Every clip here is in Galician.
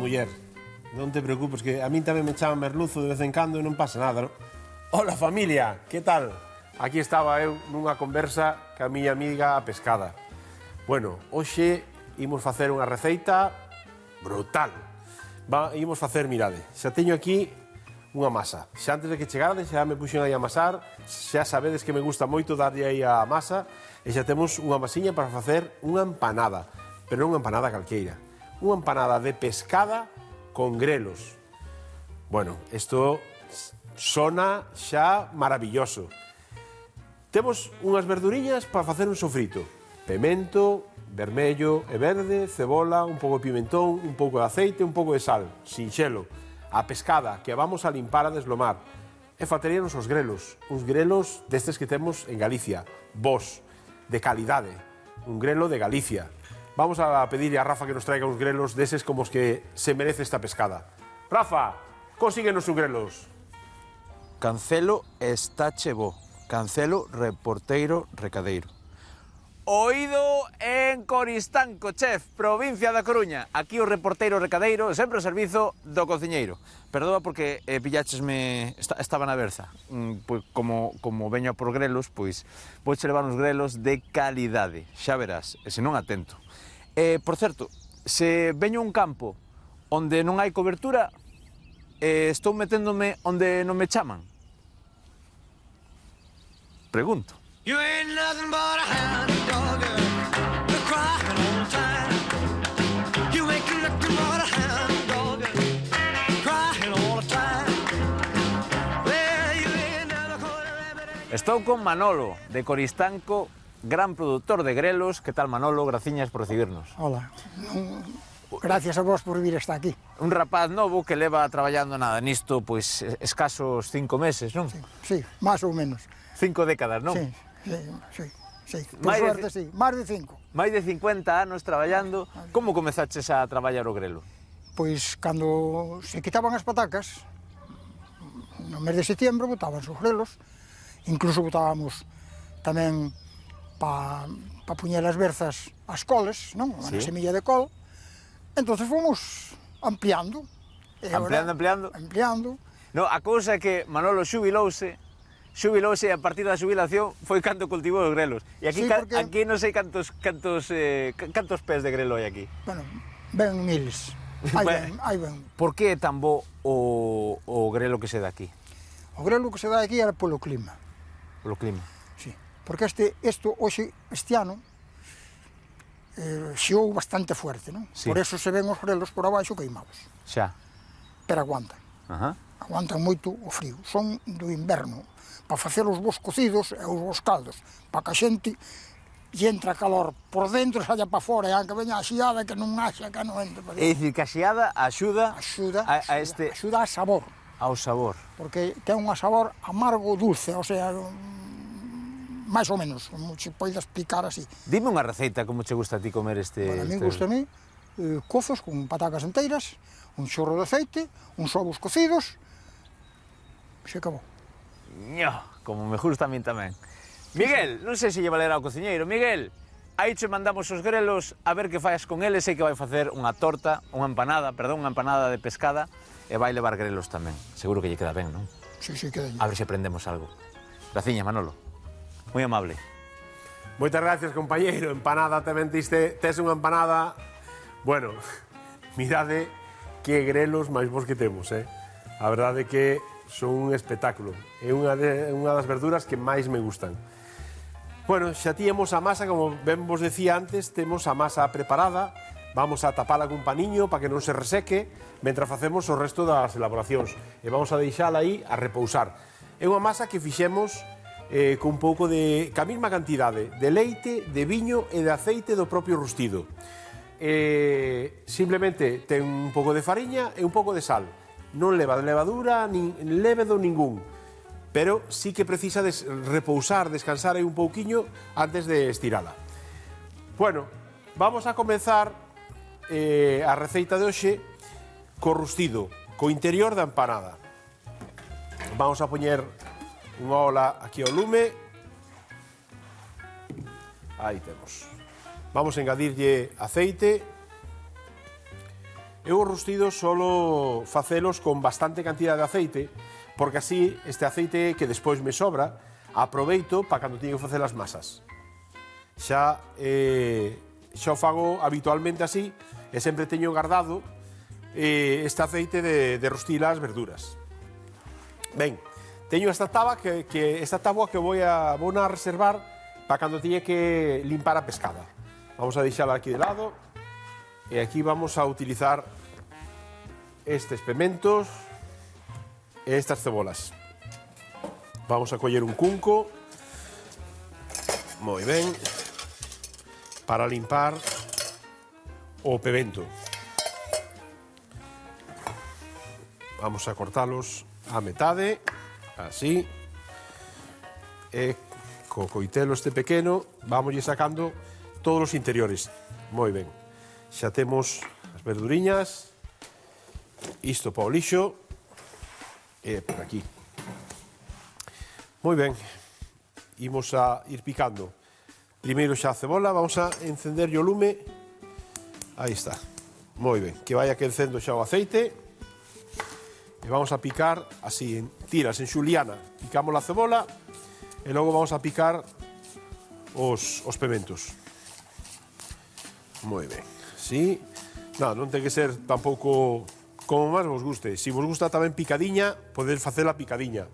muller. Non te preocupes, que a min tamén me chaman merluzo de vez en cando e non pasa nada, non? Hola, familia, que tal? Aquí estaba eu nunha conversa ca miña amiga a pescada. Bueno, hoxe imos facer unha receita brutal. Imos facer, mirade, xa teño aquí unha masa. Xa antes de que chegarades, xa me puxen aí a amasar, xa sabedes que me gusta moito darlle aí a masa, e xa temos unha masiña para facer unha empanada, pero non unha empanada calqueira. Unha empanada de pescada con grelos. Bueno, isto sona xa maravilloso. Temos unhas verduriñas para facer un sofrito. Pemento, vermello e verde, cebola, un pouco de pimentón, un pouco de aceite, un pouco de sal, sinxelo. A pescada, que a vamos a limpar a deslomar. E faltaríanos os grelos, uns grelos destes que temos en Galicia, bos, de calidade, un grelo de Galicia. Vamos a pedirle a Rafa que nos traiga uns grelos deses como os que se merece esta pescada. Rafa, consíguenos uns grelos. Cancelo está chebo. Cancelo, reporteiro, recadeiro. Oído en Coristanco, chef, provincia da Coruña. Aquí o reporteiro recadeiro, sempre o servizo do cociñeiro. Perdoa porque pilláchesme, estaba na berza. Pois como veño por grelos, pois vouche levar uns grelos de calidade. Xa verás, e se non atento. Por certo, se veño a un campo onde non hai cobertura, estou meténdome onde non me chaman. Pregunto. You ain't nothing but a hound dog, you're crying all the time. You ain't nothing but a hound dog, crying all the time. Well, you ain't never caught a rabbit. Estou con Manolo, de Coristanco, gran productor de grelos. Que tal, Manolo? Graciñas por recibirnos. Hola. Gracias a vos por vir hasta aquí. Un rapaz novo que leva traballando nada nisto, pois, escasos 5 meses, non? Sí, máis ou menos. 5 décadas, non? Sí. Por suerte, sí. Máis de 5. Máis de 50 anos traballando. Como comezaches a traballar o grelo? Pois, cando se quitaban as patacas, no mes de setembro, botaban os grelos, incluso botábamos tamén pa puñer as berzas as coles, non? A semilla de col. Entonces fomos ampliando. Ampliando. No, a cousa é que Manolo xubilouse e a partir da xubilación foi cando cultivou os grelos. E aquí, sí, porque... aquí non sei cantos pés de grelo hai aquí. Bueno, ben miles. Hai ben. Por que é tan bo o grelo que se dá aquí? O grelo que se dá aquí era polo clima. Polo clima? Sí, porque este ano xeou bastante fuerte, non? Sí. Por eso se ven os grelos por abaixo queimados. Xa. Pero aguantan. Aguantan moito o frío. Son do inverno, para facer os bons cocidos e os bons caldos, para que a xente lle entra calor por dentro e saia para fora, e aunque veña a xiada que non haxa, que non entre. É dicir, que a xiada axuda a sabor. Ao sabor. Porque ten un sabor amargo-dulce, o sea, máis ou menos, como se pode explicar así. Dime unha receita, como che gusta a ti comer este... Bueno, a mí gusta-me cozos con patacas enteiras, un chorro de aceite, uns ovos cocidos, se acabou. Como me gusta a min tamén. Miguel, non sei se lle valerá ao cociñeiro. Miguel, aí che mandamos os grelos a ver que faias con eles. Sei que vai facer unha empanada de pescada, e vai levar grelos tamén. Seguro que lle queda ben, non? Sí, queda ben. A ver se aprendemos algo. Graciña, Manolo. Moi amable. Moitas gracias, compañeiro. Empanada tamén tes unha empanada. Bueno, mirade que grelos máis bons que temos, A verdade é que son un espectáculo. É unha das verduras que máis me gustan. Bueno, xa tíamos a masa, como ben vos decía antes, temos a masa preparada. Vamos a tapala cun paniño para que non se reseque, mentre facemos o resto das elaboracións. E vamos a deixala aí a repousar. É unha masa que fixemos con un pouco de... ca mesma cantidade de leite, de viño e de aceite do propio rustido. Simplemente ten un pouco de fariña e un pouco de sal. Non leva levadura, nin lévedo ningún, pero sí que precisa repousar, descansar aí un pouquiño antes de estirala. Bueno, vamos a comenzar a receita de hoxe co rustido, co interior da empanada. Vamos a poñer unha ola aquí ao lume. Aí temos. Vamos a engadirlle aceite. Eu os rustidos solo facelos con bastante cantidad de aceite, porque así este aceite que despois me sobra, aproveito para cando teño que facer as masas. Xa o fago habitualmente así, e sempre teño guardado este aceite de rustir as verduras. Ben, teño esta táboa que vou a reservar para cando teña que limpar a pescada. Vamos a deixala aquí de lado e aquí vamos a utilizar estes pementos e estas cebolas. Vamos a coller un cunco, moi ben, para limpar o pemento. Vamos a cortalos a metade, así, e co coitelo este pequeno vamos sacando todos os interiores. Moi ben, xa temos as verduriñas, isto para o lixo, e por aquí. Moi ben, imos a ir picando. Primeiro xa a cebola, vamos a encender o lume. Aí está, moi ben, que vaya quencendo xa o aceite. E vamos a picar así, en tiras, en xuliana. Picamos a cebola e logo vamos a picar os pementos. Moi ben, así. Non ten que ser tampouco como máis vos guste. Se vos gusta tamén picadiña, podedes facela picadiña.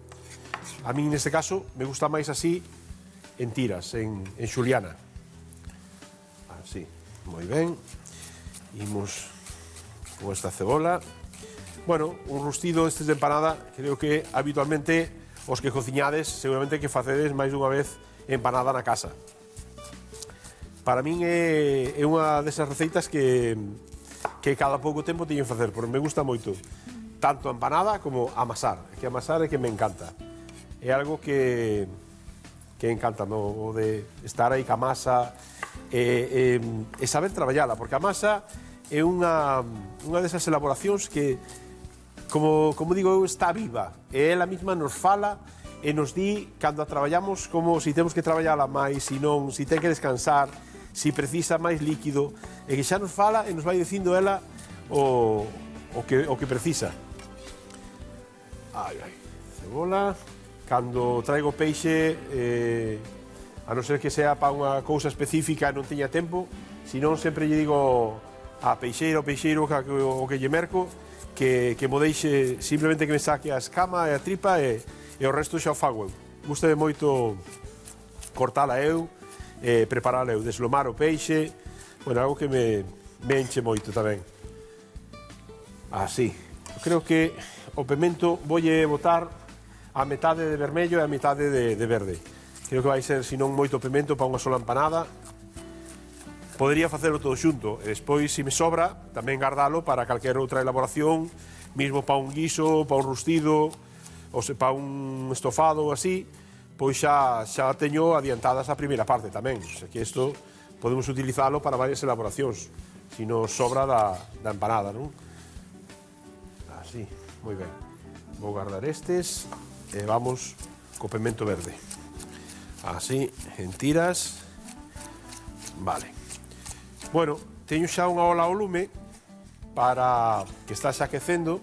A mí neste caso me gusta máis así, en tiras, en xuliana. Así, moi ben. Imos con esta cebola. Bueno, un rustido estes de empanada, creo que habitualmente os que cociñades seguramente que facedes máis dunha vez empanada na casa. Para min é unha desas receitas que cada pouco tempo teño que facer, porque me gusta moito tanto a empanada como amasar, que amasar é que me encanta. É algo que encanta, no? O de estar aí ca masa e saber traballala, porque a masa é unha desas elaboracións que como digo eu, está viva, e ela mesma nos fala e nos di, cando a traballamos, como si temos que traballala máis, si non, si ten que descansar, si precisa máis líquido, e que xa nos fala e nos vai dicindo ela o que precisa. Cebola, cando traigo peixe, a non ser que sea para unha cousa específica e non teña tempo, senón sempre lle digo a peixeiro o que lle merco, que mo deixe simplemente que me saque a escama e a tripa e o resto xa o fago eu. Gústame moito cortala eu, preparala eu, deslomar o peixe, bueno, algo que me enche moito tamén. Así. Creo que o pemento voulle botar a metade de vermello e a metade de verde. Creo que vai ser, senón, moito pemento para unha sola empanada. Podería facelo todo xunto, e despois, se me sobra, tamén guardalo para calquera outra elaboración, mismo para un guiso, para un rustido, ou para un estofado ou así, pois xa teño adiantadas a primeira parte tamén. O sea, que isto podemos utilizalo para varias elaboracións, se nos sobra da empanada, non? Así, moi ben. Vou guardar estes e vamos co pemento verde. Así, en tiras. Vale. Bueno, teño xa unha ola ao lume para que está xa quecendo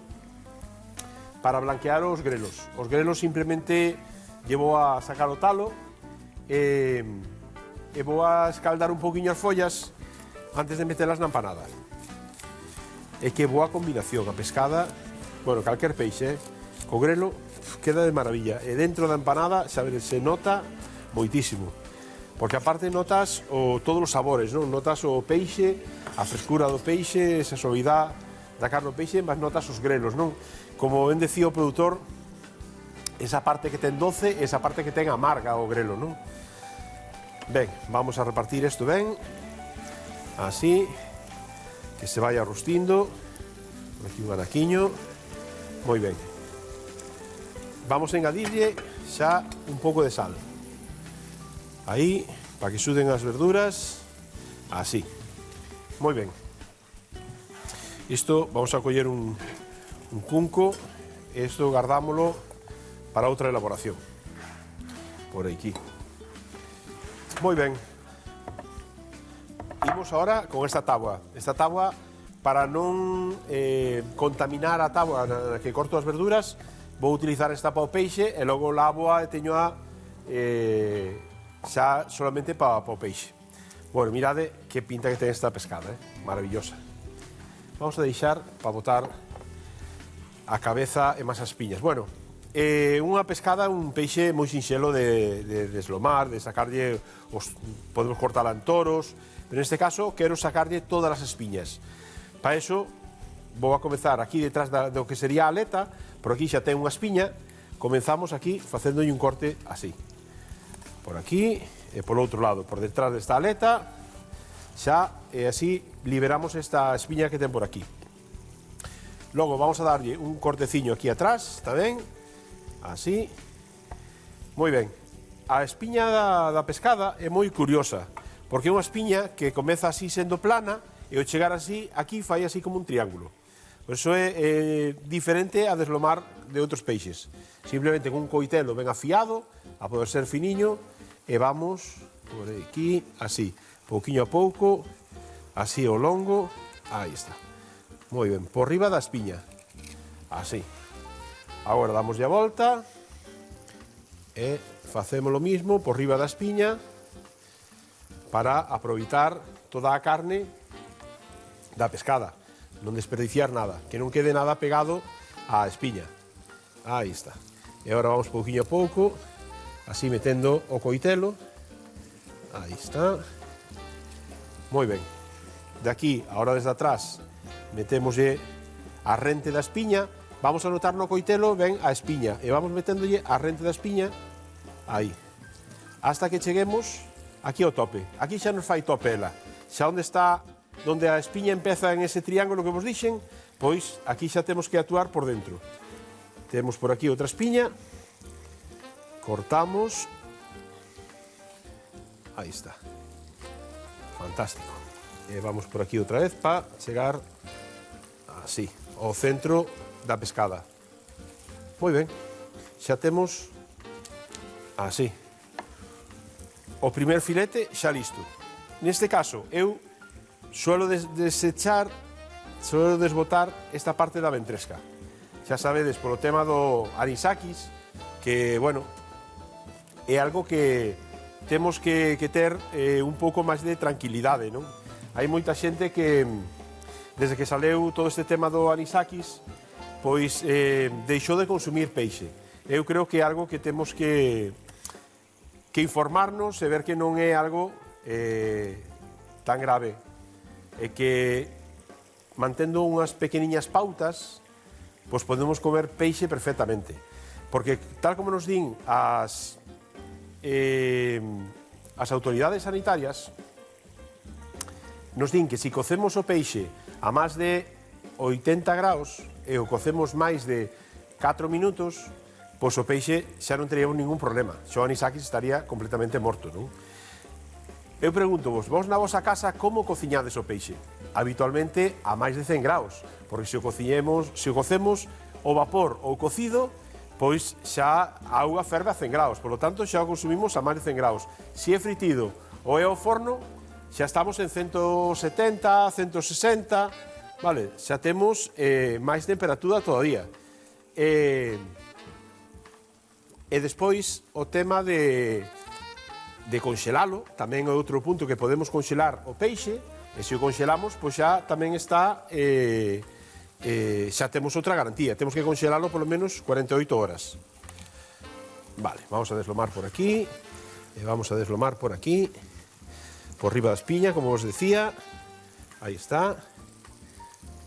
para blanquear os grelos. Os grelos simplemente llevo a sacar o talo e vou a escaldar un poquinho as follas antes de metelas na empanada. E que boa combinación, a pescada, bueno, calquer peixe, co grelo queda de maravilla. E dentro da empanada se nota moitísimo. Porque aparte notas todos os sabores, non? Notas o peixe, a frescura do peixe, esa suavidade da carne do peixe, mas notas os grelos, non? Como ben decía o produtor, esa parte que ten doce, esa parte que ten amarga o grelo, non? Ben, vamos a repartir isto ben, así, que se vaya rustindo, aquí un anaquiño, moi ben. Vamos a engadirlle xa un pouco de sal. Aí, para que suden as verduras, así. Moi ben. Isto, vamos a coller un cunco, e isto guardámolo para outra elaboración. Por aquí. Moi ben. Imos agora con esta táboa. Esta táboa para non contaminar a táboa na que corto as verduras, vou utilizar esta para o peixe e logo láboa e teñoa xa solamente para o peixe. Bueno, mirade que pinta que ten esta pescada, maravillosa. Vamos a deixar para botar a cabeza e máis as piñas. Bueno, unha pescada, un peixe moi sinxelo de deslomar, de sacarlle, podemos cortala en toros, pero neste caso quero sacarlle todas as espiñas. Para eso vou a comezar aquí detrás do que sería a aleta, por aquí xa ten unha espiña, comenzamos aquí facéndolle un corte así. Por aquí e polo outro lado, por detrás desta aleta, xa, e así liberamos esta espiña que ten por aquí. Logo vamos a darlle un corteciño aquí atrás, tamén, así. Moi ben. A espiña da pescada é moi curiosa, porque é unha espiña que comeza así sendo plana e ao chegar así, aquí fai así como un triángulo. Por iso é diferente a deslomar de outros peixes. Simplemente con un coitelo ben afiado, a poder ser finiño, e vamos por aquí, así, pouquiño a pouco, así ao longo, aí está. Moi ben, por riba da espiña, así. Agora damoslle a volta e facemos o mismo por riba da espiña para aproveitar toda a carne da pescada, non desperdiciar nada, que non quede nada pegado á espiña. Aí está. E agora vamos pouquiño a pouco, así metendo o coitelo. Aí está. Moi ben. De aquí, agora desde atrás, metémoslle a rente da espiña. Vamos a notar no coitelo ben a espiña e vamos meténdolle a rente da espiña aí. Hasta que cheguemos aquí ao tope. Aquí xa nos fai tope ela. Xa onde está, onde a espiña empeza en ese triángulo que vos dixen, pois aquí xa temos que actuar por dentro. Temos por aquí outra espiña. Cortamos. Aí está. Fantástico. E vamos por aquí outra vez para chegar así, ao centro da pescada. Moi ben. Xa temos así. O primer filete xa listo. Neste caso, eu suelo desechar, suelo desbotar esta parte da ventresca. Xa sabedes, polo tema do anisakis, que, bueno, é algo que temos que ter un pouco máis de tranquilidade, non? Hai moita xente que, desde que saleu todo este tema do anisakis, pois deixou de consumir peixe. Eu creo que é algo que temos que informarnos e ver que non é algo tan grave. E que, mantendo unhas pequeniñas pautas, pois podemos comer peixe perfectamente. Porque, tal como nos din as autoridades sanitarias, nos din que se cocemos o peixe a máis de 80 graus e o cocemos máis de 4 minutos, pois o peixe xa non teríamos ningún problema. Xa o anisakis estaría completamente morto, non? Eu pregunto vos na vosa casa como cociñades o peixe? Habitualmente a máis de 100 graus, porque se o cocemos o vapor ou cocido, pois xa a auga ferve a 100 graus, polo tanto xa o consumimos a máis de 100 graus. Se é fritido ou é ao forno, xa estamos en 170, 160, vale, xa temos máis temperatura todavía. E despois o tema de conxelalo, tamén é outro punto que podemos conxelar o peixe, e se o conxelamos, pois xa tamén está, xa temos outra garantía, temos que conxelalo polo menos 48 horas. Vale, vamos a deslomar por aquí, e vamos a deslomar por aquí, por riba da espiña, como vos decía, aí está,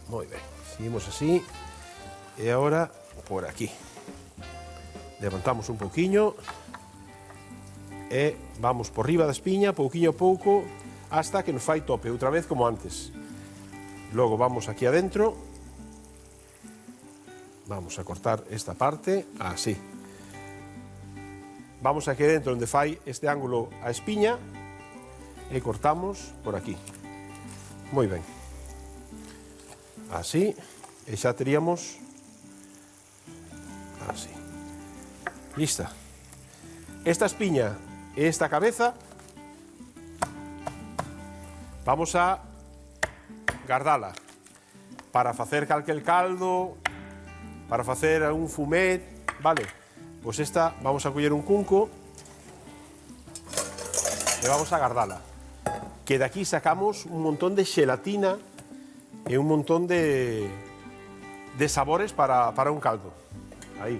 moi ben, seguimos así, e agora por aquí. Levantamos un pouquiño, e vamos por riba da espiña, pouquiño a pouco, hasta que nos fai tope, outra vez como antes. Logo vamos aquí adentro, vamos a cortar esta parte, así. Vamos aquí dentro onde fai este ángulo a espiña, e cortamos por aquí. Moi ben. Así, e xa teríamos así. Lista. Esta espiña e esta cabeza vamos a guardala. para facer calquel caldo, para facer un fumet, vale? Pois esta, vamos a coller un cunco e vamos a guardala. Que de aquí sacamos un montón de xelatina e un montón de sabores para un caldo. Aí.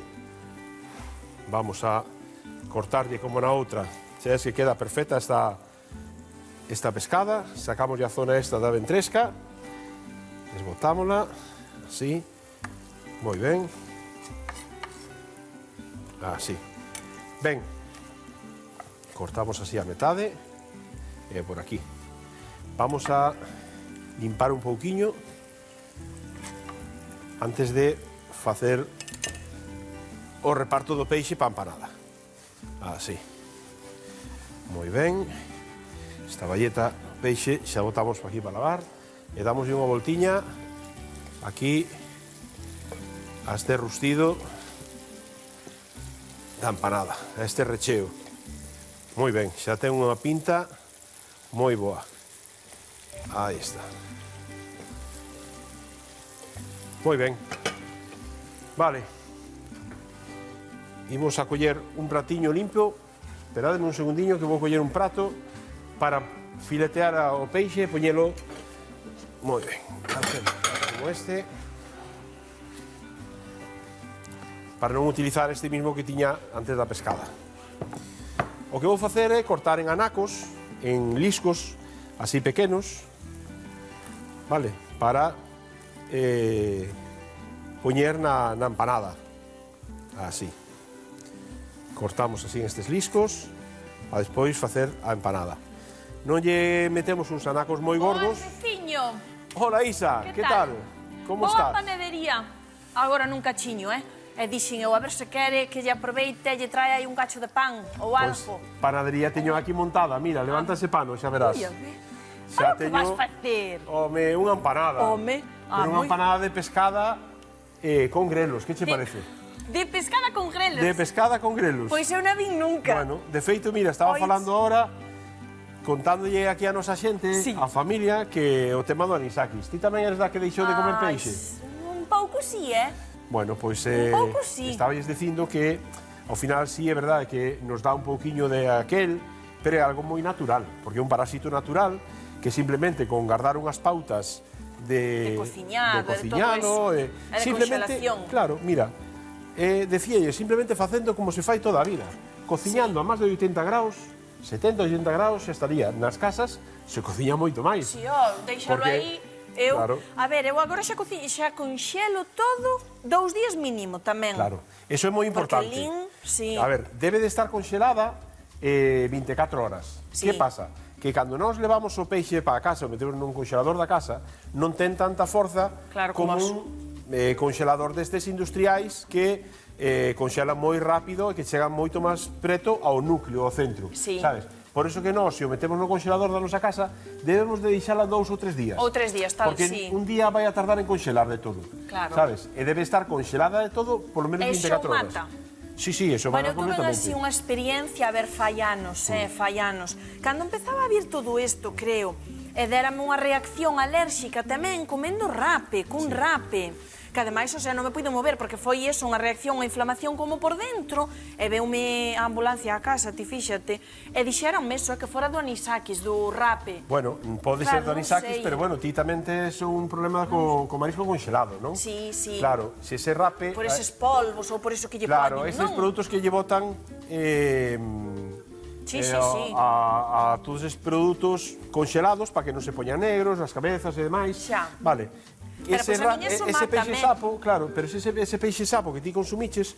Vamos a cortarlle como na outra. Sabes que queda perfecta esta pescada. Sacamos a zona esta da ventresca. Desbotámola. Así. Moi ben. Así. Ben. Cortamos así a metade. E por aquí. Vamos a limpar un pouquiño antes de facer o reparto do peixe para empanada. Así. Moi ben. Esta balleta peixe xa botamos aquí para lavar e damos unha voltiña aquí a este rustido da empanada, a este recheo. Moi ben, xa ten unha pinta moi boa. Aí está. Moi ben. Vale. Imos a coller un pratiño limpio. Esperadme un segundiño que vou coller un prato para filetear o peixe e poñelo moi ben. Como este. Para non utilizar este mismo que tiña antes da pescada. O que vou facer é cortar en anacos, en liscos, así pequenos, vale? Para poñer na empanada. Así. Cortamos así estes liscos para despois facer a empanada. Non lle metemos uns anacos moi gordos. Hola, veciño. Hola, Isa, que tal? Como estás? Boa panadería. Agora nun cachiño, E dixen eu, a ver se quere que lle aproveite e lle trae aí un cacho de pan ou algo. Panadería teño aquí montada, mira, levanta ese pano, xa verás. Ui, a ver. Xa O que vas facer? Home, unha empanada. Home, Pero unha empanada de pescada con grelos, que che parece? De pescada con grelos? De pescada con grelos. Pois eu non vin nunca. Bueno, de feito, mira, estaba falando ahora, contándolle aquí a nosa xente, Sí. a familia, que o tema do anisakis. Ti tamén eres da que deixou de comer peixe? Un pouco sí, Bueno, pois pouco sí. estabais dicindo que ao final sí é verdade que nos dá un pouquiño de aquel, pero é algo moi natural, porque é un parásito natural que simplemente con guardar unhas pautas de cociñado, de de todo eso, e de simplemente, congelación. claro, mira, decíalle, simplemente facendo como se fai toda a vida, cociñando a máis de 80 graus, 70, 80 graus, xa estaría. Nas casas se cociña moito máis. Si, deixalo Porque, aí. Eu, claro. A ver, eu agora xa conxelo todo 2 días mínimo tamén. Claro, eso é moi importante. Porque lín, sí. A ver, debe de estar conxelada 24 horas. Sí. Que pasa? Que cando nós levamos o peixe para a casa ou metemos nun conxelador da casa, non ten tanta forza Claro, como como un conxelador destes industriais que conxelan moi rápido e que chegan moito máis preto ao núcleo, ao centro, Sí. sabes? Por iso que nós, se o metemos no conxelador da nosa casa, debemos de deixala 2 ou 3 días. Ou 3 días, tal, Porque sí. un día vai a tardar en conxelar de todo. Claro. Sabes? E debe estar conxelada de todo por lo menos Eso 24 horas. mata. Sí, sí, eso Bueno, mata eu tuve completamente. así unha experiencia, a ver, fallanos, fallanos. Cando empezaba a vir todo isto, creo, e dérame unha reacción alérxica tamén comendo rape, cun rape. Que ademais, o sea, non me puido mover porque foi eso, unha reacción, unha inflamación como por dentro, e veume a ambulancia a casa, ti fíxate, e dixeronme eso, que fora do anisakis, do rape. Bueno, pode Claro, ser do non anisakis, sei. pero bueno, ti tamén tes un problema co marisco conxelado, non? Sí, sí. Claro, se ese rape... Por eses polvos ou por eso que lle Claro, poñen, eses non? produtos que lle botan Sí, sí, sí. a todos esos produtos conxelados para que non se poñan negros, nas cabezas e demais. Xa. Vale. Pero, pois, a miña eso ese peixe mátame. sapo, claro, pero ese peixe sapo que ti consumiches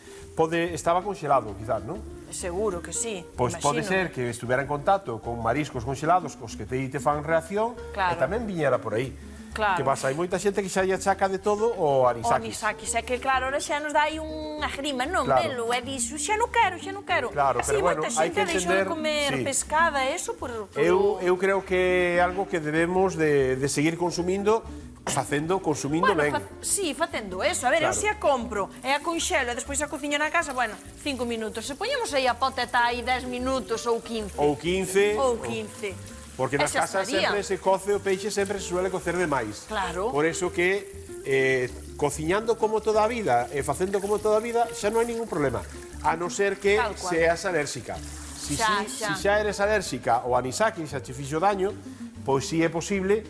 estaba conxelado, quizás, non? Seguro que sí. Pois pode imagino. ser que estuviera en contacto con mariscos conxelados cos que te fan reacción Claro. e tamén viñera por aí. Claro. Que pasa, hai moita xente que xa lle achaca de todo o O anisakis. anisakis, é que claro, ahora xa nos dá aí unha grima, non, Claro. velo, e dixo, xa non quero, xa non quero. Claro, Así, pero bueno, moita hai xente que deixou de entender, comer sí. pescada, eso por... Eu creo que é algo que debemos de seguir consumindo, consumindo ben. sí, facendo eso. A ver, Claro. eu se a compro, e a conxelo, e despois a cociño na casa, bueno, 5 minutos. Se poñemos aí a poteta aí 10 minutos ou 15. Ou 15. Ou 15. Porque nas Esa casas estaría. sempre se coce o peixe, sempre se suele cocer demais. Claro. Por eso que cociñando como toda a vida e facendo como toda a vida xa non hai ningún problema. A non ser que Tal cual. seas alérxica. Si xa eres alérxica ao anisaki, xa che fixo daño, pois si é posible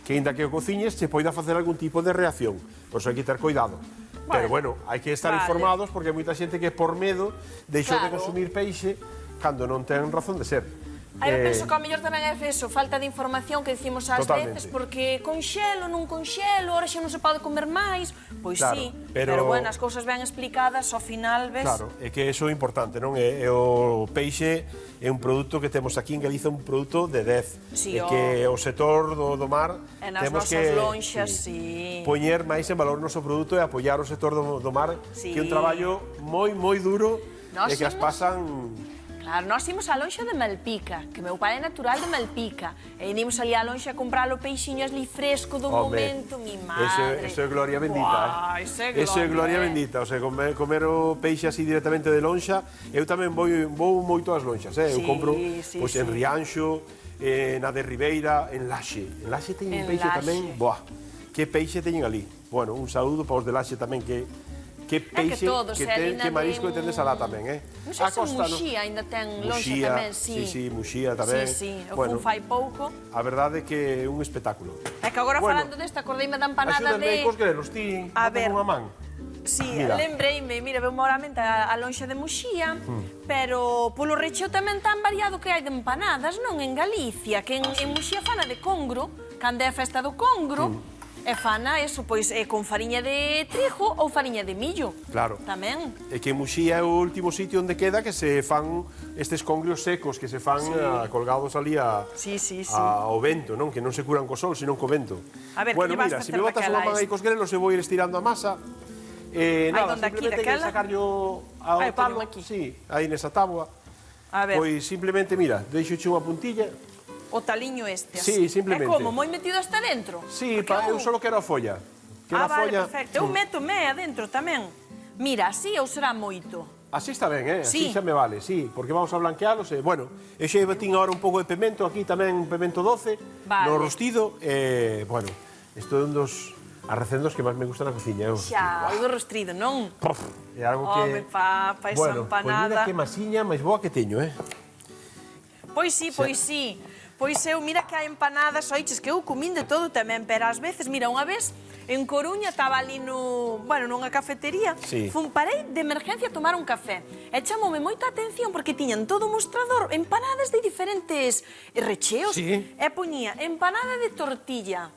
que, ainda que o cociñes, se poida facer algún tipo de reacción. Por iso hai que ter cuidado. Pero bueno, hai que estar informados porque hai moita xente que por medo deixou de consumir peixe cando non ten razón de ser. Eu penso que ao mellor tamén é eso, falta de información que dicimos ás Totalmente. veces, porque conxelo, non conxelo, ahora xa non se pode comer máis, pois Claro, sí, pero bueno, as cousas ben explicadas, ao final, ves? Claro, é que iso é importante, non? E o peixe é un produto que temos aquí en Galiza, un produto de 10. Sí, E que o sector do mar E nas temos nosas que lonxas, sí. poñer máis en valor o noso produto e apoiar o sector do mar, Sí. que é un traballo moi duro Nós e que as imos- pasan... Claro, nós imos á lonxa de Malpica, que meu pai é natural de Malpica, e imos ali á lonxa a comprar o peixiño ali fresco do momento, mi madre. Eso é gloria bendita. Buah, eso é gloria bendita. O sea, comer o peixe así directamente de lonxa. Eu tamén vou moito ás lonxas, Eu Sí, compro sí, pois, sí. en Rianxo, na de Ribeira, en Laxe. En Laxe teñen En peixe Laxe. tamén. Buah, que peixe teñen ali. Bueno, un saúdo para os de Laxe tamén, que peixe, todos, que marisco e tendes alá tamén, Non sei se Muxía ainda ten lonxa tamén, sí. Sí, Muxía tamén. Sí, o fun fai pouco. A verdade é que é un espectáculo. É que agora Bueno, falando desta, acordeime da empanada Axúdame de... cos grelos, ti, A botas ver. unha man. Sí, Mira. lembreime, mira, veu moramente a lonxa de Muxía, pero polo recheo tamén tan variado que hai de empanadas, non en Galicia, que en Muxía fana de congro, cando é a festa do congro, e fana eso, pois con fariña de trigo ou fariña de millo. Claro. Tamén. É que Muxía é o último sitio onde queda que se fan estes congrios secos que se fan colgados ali Sí. ao vento, non? Que non se curan co sol, senón co vento. A ver, bueno, que lle vas mira, a se facer me botas daquela unha man aí cos grelos, eu vou ir estirando a masa. Nada, donde aquí, simplemente que daquela? sacarlo ao Ai, palo, poño aquí. sí, aí nesa táboa. A ver, Pois simplemente, mira, deixoche unha puntilla. o taliño este. Sí, así. simplemente. É como, moi metido hasta dentro? Sí, Porque eu só quero a folla. Quero a vale, folla. perfecto. Eu métome adentro tamén. Mira, así ou será moito? Así está ben, Así Sí. xa me vale, sí, porque vamos a blanquealos e, bueno, eu xa tin agora un pouco de pemento, aquí tamén pemento doce, Vale. no rostido, e, bueno, isto é un dos arrecendos que máis me gustan na cociña. Xa, o do rostrido, non? É algo que... Home, pa esa bueno, pois mira empanada. que masiña máis boa que teño, Pois sí, pois sí. Pois eu, mira que hai empanadas, oiches, que eu comín de todo tamén, pero ás veces, mira, unha vez en Coruña estaba ali nunha cafetería, Sí. parei de emergencia a tomar un café, e chamoume moita atención porque tiñan todo o mostrador, empanadas de diferentes recheos, Sí. e poñía empanada de tortilla.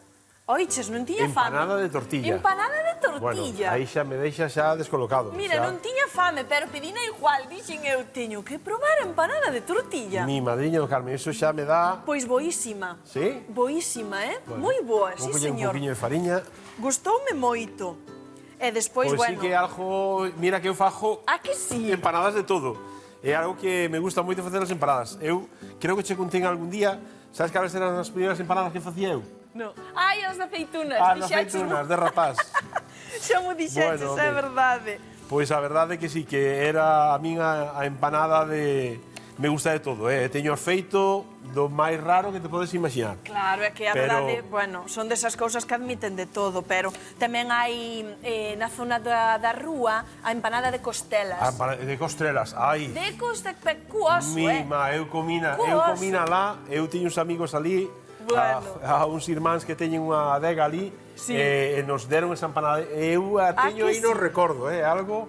Oiches, non tiña fame. Empanada de tortilla. Empanada de Bueno, tortilla. aí xa me deixa xa descolocado. Mira, xa. non tiña fame, pero pedina igual, dixen eu, teño que probar a empanada de tortilla. Mi madriña do Carmen, eso xa me dá... Pois boísima. Sí? Boísima, Bueno, moi boa, vou sí, coller un señor. poquinho de fariña. Gustoume moito. E despois, Pois sí bueno... que é algo... Mira que eu fajo Ah, que sí? empanadas de todo. É algo que me gusta moito facer as empanadas. Eu creo que che contén algún día, sabes cales eran as primeiras empanadas que facía eu? No. Ai, as de aceitunas. As dixeches, aceitunas, de rapaz. Xa mo dixeches, Bueno, é home. verdade. Pois a verdade é que sí, que era a min a empanada de... Me gusta de todo, Teño feito do máis raro que te podes imaginar. Claro, é que a Pero- verdade, bueno, son desas cousas que admiten de todo, pero tamén hai na zona da rúa a empanada de costelas. A empanada de costrelas, ai. De cuoso, Mima, eu comina lá, eu tiño uns amigos ali, Bueno. a uns irmáns que teñen unha adega ali, Sí. e nos deron esa empanada. Eu a teño que aí no sí? recordo, algo...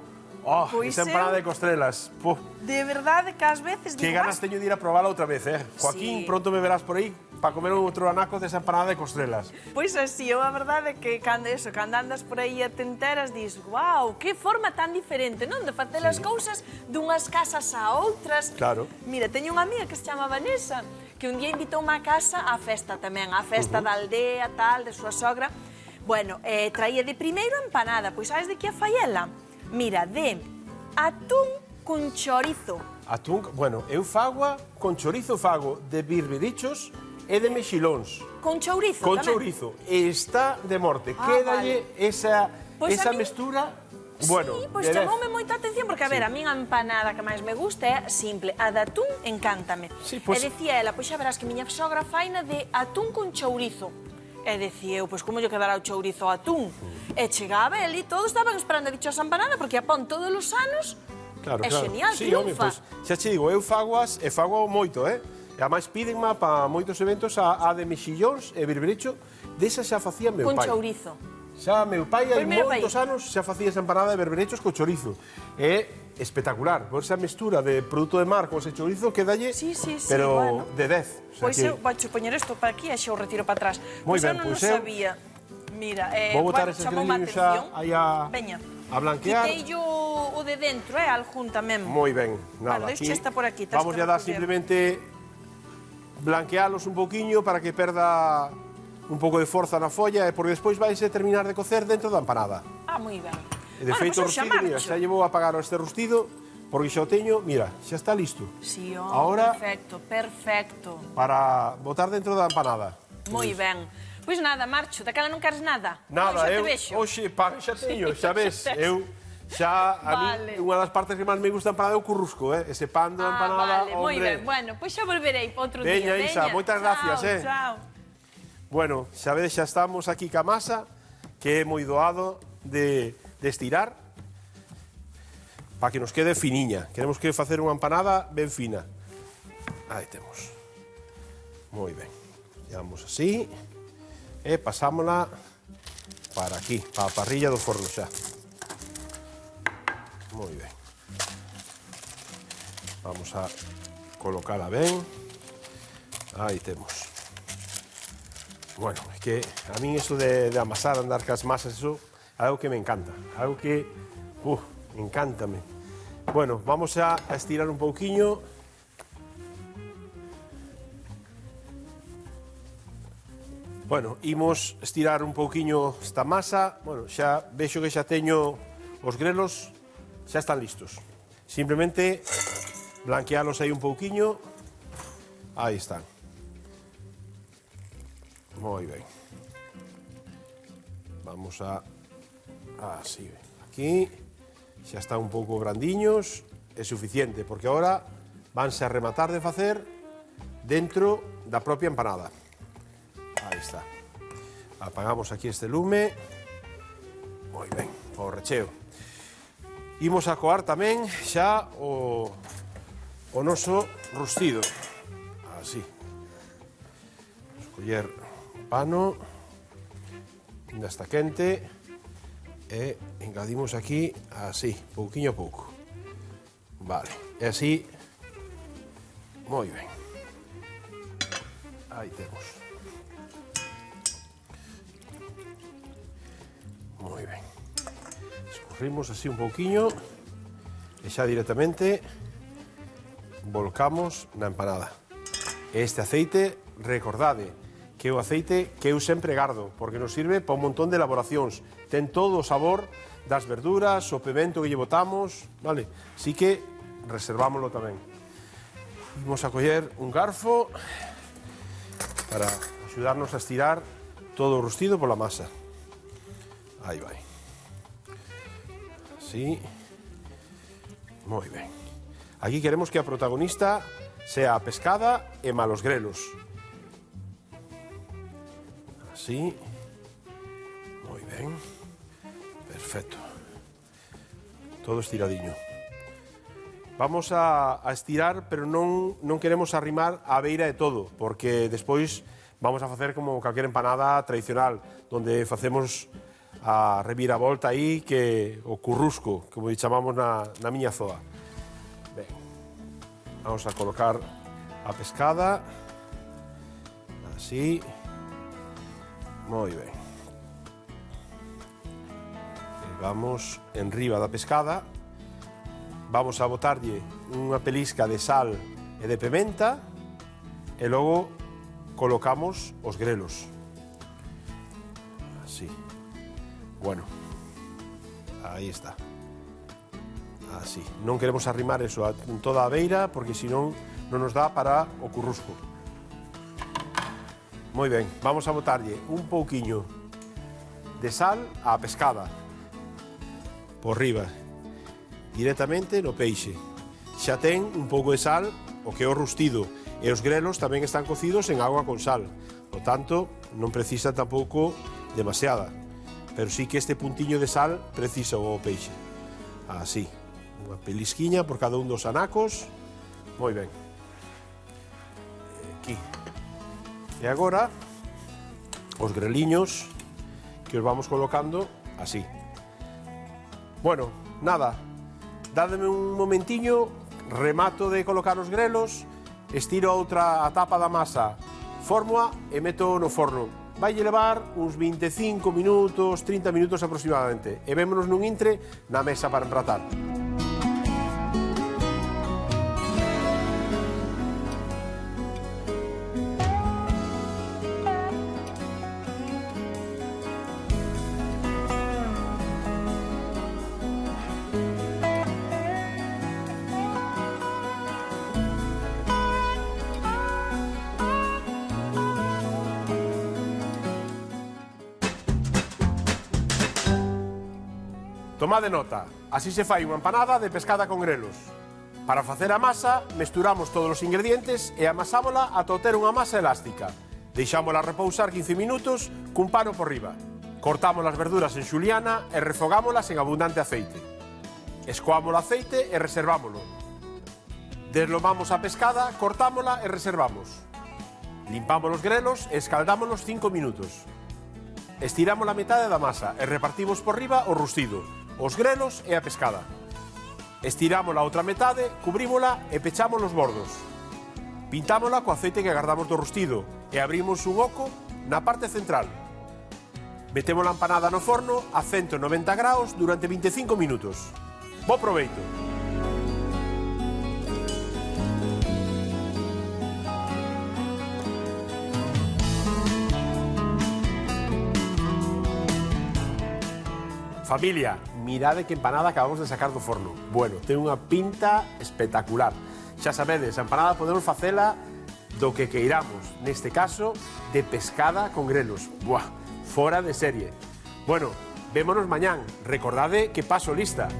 Pois esa empanada eu- de costrelas. Puf, De verdade que ás veces que digo, ganas teño de ir a probala outra vez, Joaquín, Sí. pronto me verás por aí para comer outro anaco desa empanada de costrelas. Pois así, eu a verdade é que cando andas por aí a tenteras, dis, guau, que forma tan diferente, non? De facer as cousas dunhas casas a outras. Claro. Mira, teño unha amiga que se chama Vanessa, que un día invitoume a casa á festa tamén, á festa da aldea, tal, de súa sogra. Bueno, traía de primeiro a empanada, pois sabes de que a fai ela? Mira, de atún con chorizo. Atún, bueno, eu fago con chorizo, fago de birbirichos e de mexilóns. Con chourizo Con tamén. chourizo. E está de morte. Ah, Quédalle esa Pois a min- mestura Bueno, Sí, pois chamoume moita atención, porque, a ver, a min a empanada que máis me gusta é simple. A de atún encántame. Sí, pois- E dicía ela, pois xa verás que miña sogra faina de atún con chourizo. E dicía eu, pois como lle quedará o chourizo ao atún? E chegaba el e todos estaban esperando a dichosa empanada, porque a pon todos os anos. Claro, É claro. genial, Sí, home, triunfa. pois, xa che digo, eu fagoas e fago moito, E ademais pídenma para moitos eventos a de mexillóns e berberecho, desa xa facía meu Con pai. chourizo. Xa meu pai hai Pois mira moitos pai. anos xa facía esa empanada de berberechos co chorizo. É espectacular, por esa mestura de produto de mar con ese chorizo quedalle, Sí, sí, sí, pero bueno. de 10. O sea Pois que eu vou poñer isto para aquí e xa o retiro para atrás. Moi Pois ben, eu non pois o eu sabía. Mira, vou botar bueno, ese chamoume a grello xa atención. aí a Veña. blanquear. Quitei o de dentro, algún tamén. Moi ben, nada, Bueno, aquí deixa esta por aquí, tes vamos que a dar recoller. simplemente blanquealos un pouquiño para que perda un pouco de forza na folla e porque despois vais a terminar de cocer dentro da empanada. Ah, moi ben. E de feito o pois eu xa rustido, mira, marcho. xa llevou a apagar este rustido porque xa o teño, mira, xa está listo. Sí, Ahora- perfecto, perfecto. Para botar dentro da empanada. Moi ben. Pois nada, marcho, daquela non queres nada? Nada, Pois xa te eu vexo. hoxe pan xa teño, xa ves, Xa tes. eu xa a Vale. mí unha das partes que máis me gusta da empanada é o currusco, ese pan da empanada, vale, moi hombre. ben. Bueno, pois xa volverei para outro Veña, día. Isa, moitas gracias, Chao. Bueno, xa vedes, xa estamos aquí ca masa, que é moi doado de estirar, para que nos quede finiña. Queremos que facer unha empanada ben fina. Aí temos. Moi ben. Llevamos así, e pasámola para aquí, para a parrilla do forno xa. Moi ben. Vamos a colocala ben. Aí temos. Bueno, es que a mí eso de amasar, andar cas masas, eso, algo que me encanta. Algo que, encántame. Bueno, vamos a estirar un pouquiño. Bueno, imos estirar un pouquiño esta masa. Bueno, xa vexo que xa teño os grelos, xa están listos. Simplemente blanquealos aí un pouquiño. Aí están. Moi ben. Vamos a... Así, aquí. Xa están un pouco brandiños. É suficiente, porque agora vanse a rematar de facer dentro da propia empanada. Aí está. Apagamos aquí este lume. Moi ben, o recheo. Imos a coar tamén xa o noso rustido. Así. Escoller pano. Ainda está quente. E engadimos aquí así, pouquiño a pouco. Vale. E así. Moi ben. Aí temos. Moi ben. Escorrimos así un pouquiño e xa directamente volcamos na empanada. Este aceite, recordade, que é o aceite que eu sempre gardo, porque nos sirve para un montón de elaboracións. Ten todo o sabor das verduras, o pimento que lle botamos, vale? Así que reservámoslo tamén. Vamos a coller un garfo para axudarnos a estirar todo o rustido pola masa. Aí vai. Así. Moi ben. Aquí queremos que a protagonista sea a pescada e malos grelos. Así. Moi ben. Perfecto. Todo estiradiño. Vamos a estirar, pero non queremos arrimar a beira de todo, porque despois vamos a facer como calquera empanada tradicional, donde facemos a reviravolta aí, que o currusco, como chamamos na miña zoa. Ben, vamos a colocar a pescada, así, moi ben. E vamos enriba da pescada, vamos a botarlle unha pelisca de sal e de pimenta, e logo colocamos os grelos. Así. Bueno, aí está. Así. Non queremos arrimar eso en toda a beira, porque senón non nos dá para o currusco. Moi ben, vamos a botarlle un pouquiño de sal á pescada. por riba, directamente no peixe. Xa ten un pouco de sal, o que é o rustido, e os grelos tamén están cocidos en agua con sal. Por tanto, non precisa tampouco demasiada, pero sí que este puntiño de sal precisa o peixe. Así, unha pelisquiña por cada un dos anacos. Moi ben. Aquí. E agora, os greliños que os vamos colocando así. Bueno, nada, dádeme un momentiño, remato de colocar os grelos, estiro outra a tapa da masa, fórmoa e meto no forno. Vai levar uns 25 minutos, 30 minutos aproximadamente. E vémonos nun intre na mesa para empratar. Tomade nota, así se fai unha empanada de pescada con grelos. Para facer a masa, mesturamos todos os ingredientes e amasámola ata ter unha masa elástica. Deixámola repousar 15 minutos cun pano por riba. Cortamos as verduras en xuliana e refogámolas en abundante aceite. Escoamos o aceite e reservámolo. Deslomamos a pescada, cortámola e reservamos. Limpamos os grelos e escaldámolos 5 minutos. Estiramos a metade da masa e repartimos por riba o rustido, os grelos e a pescada. Estiramos a outra metade, cubrímola e pechamos os bordos. Pintámola co aceite que agardamos do rustido e abrimos un oco na parte central. Metemos a empanada no forno a 190 graus durante 25 minutos. Bo proveito! Familia, mirade que empanada acabamos de sacar do forno. Bueno, ten unha pinta espectacular. Xa sabedes, a empanada podemos facela do que queiramos. Neste caso, de pescada con grelos. Buah, fora de serie. Bueno, vémonos mañán. Recordade que paso lista.